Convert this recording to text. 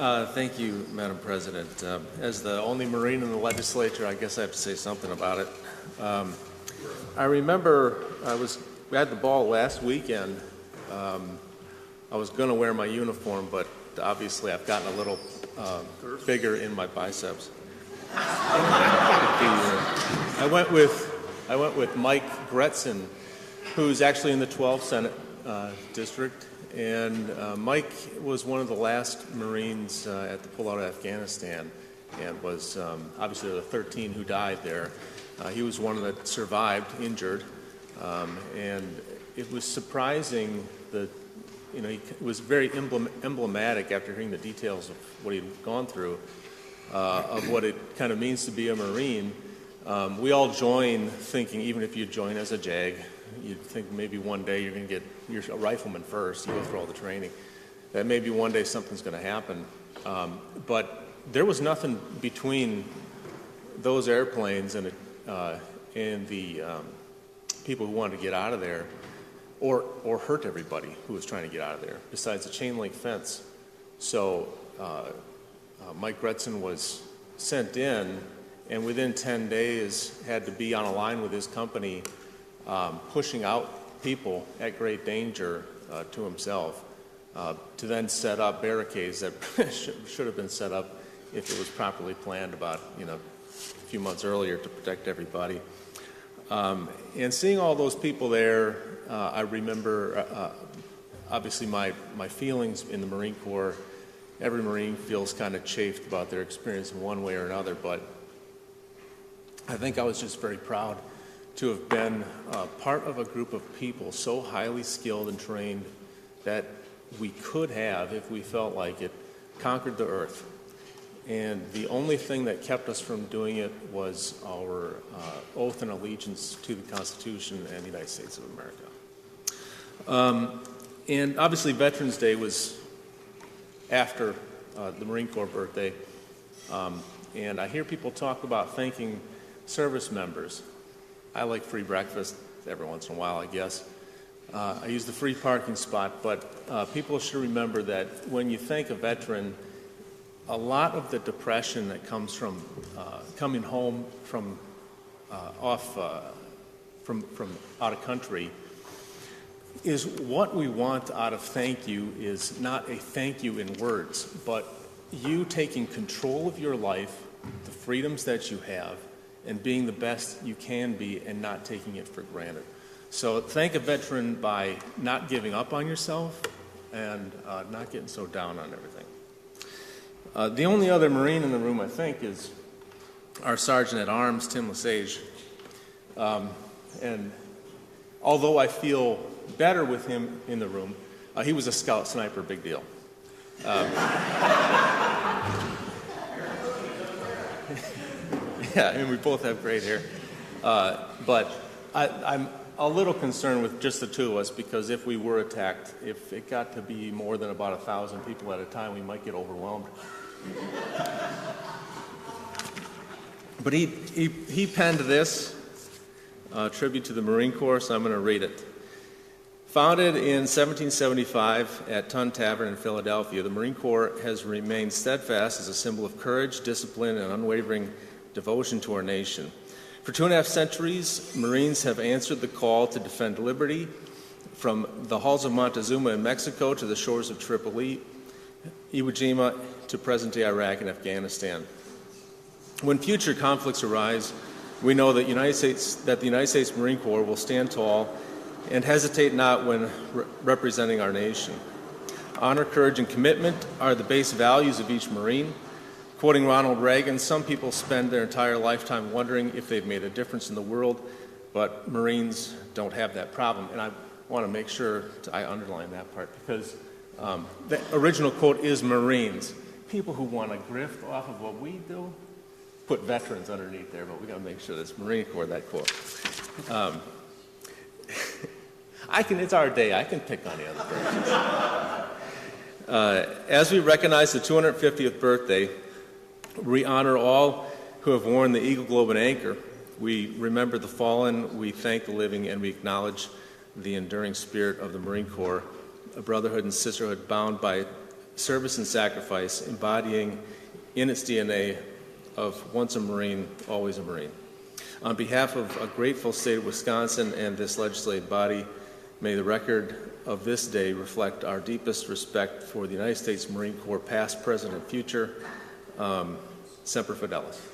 Thank you, Madam President. As the only Marine in the legislature, I guess I have to say something about it. I remember we had the ball last weekend. I was going to wear my uniform, but obviously I've gotten a little bigger in my biceps. I went with Mike Gretzen, who's actually in the 12th Senate district, and Mike was one of the last Marines at the pullout of Afghanistan, and was obviously the 13 who died there. He was one that survived, injured, and it was surprising that, he was very emblematic after hearing the details of what he'd gone through, of what it kind of means to be a Marine. We all join thinking, even if you join as a JAG, you'd think maybe one day you're a rifleman first, you go through all the training, that maybe one day something's going to happen. But there was nothing between those airplanes and the people who wanted to get out of there, or hurt everybody who was trying to get out of there, besides the chain link fence. So Mike Gretzen was sent in, and within 10 days had to be on a line with his company, pushing out people at great danger to himself, to then set up barricades that should have been set up if it was properly planned about a few months earlier to protect everybody. And seeing all those people there, I remember obviously my feelings in the Marine Corps. Every Marine feels kind of chafed about their experience in one way or another, but I think I was just very proud to have been part of a group of people so highly skilled and trained that we could have, if we felt like it, conquered the earth. And the only thing that kept us from doing it was our oath and allegiance to the Constitution and the United States of America. And obviously Veterans Day was after the Marine Corps birthday. And I hear people talk about thanking service members. I like free breakfast every once in a while, I guess. I use the free parking spot, but people should remember that when you thank a veteran, a lot of the depression that comes from coming home from out of country is what we want out of thank you is not a thank you in words, but you taking control of your life, the freedoms that you have, and being the best you can be and not taking it for granted. So thank a veteran by not giving up on yourself and not getting so down on everything. The only other Marine in the room, I think, is our Sergeant at Arms, Tim Lesage. And although I feel better with him in the room, he was a scout sniper, big deal. Yeah, and we both have great hair. But I'm a little concerned with just the two of us, because if we were attacked, if it got to be more than about 1,000 people at a time, we might get overwhelmed. But he penned this tribute to the Marine Corps, so I'm going to read it. Founded in 1775 at Tun Tavern in Philadelphia, the Marine Corps has remained steadfast as a symbol of courage, discipline, and unwavering devotion to our nation. For 2.5 centuries, Marines have answered the call to defend liberty, from the halls of Montezuma in Mexico to the shores of Tripoli, Iwo Jima, to present-day Iraq and Afghanistan. When future conflicts arise, we know that the United States Marine Corps will stand tall and hesitate not when representing our nation. Honor, courage, and commitment are the base values of each Marine. Quoting Ronald Reagan, some people spend their entire lifetime wondering if they've made a difference in the world, but Marines don't have that problem. And I want to make sure I underline that part, because the original quote is Marines. People who want to grift off of what we do put veterans underneath there, but we got to make sure that's Marine Corps, that quote. It's our day. I can pick on the other versions. As we recognize the 250th birthday, we honor all who have worn the Eagle, Globe, and Anchor. We remember the fallen, we thank the living, and we acknowledge the enduring spirit of the Marine Corps, a brotherhood and sisterhood bound by service and sacrifice, embodying in its DNA of once a Marine, always a Marine. On behalf of a grateful state of Wisconsin and this legislative body, may the record of this day reflect our deepest respect for the United States Marine Corps, past, present, and future. Semper Fidelis.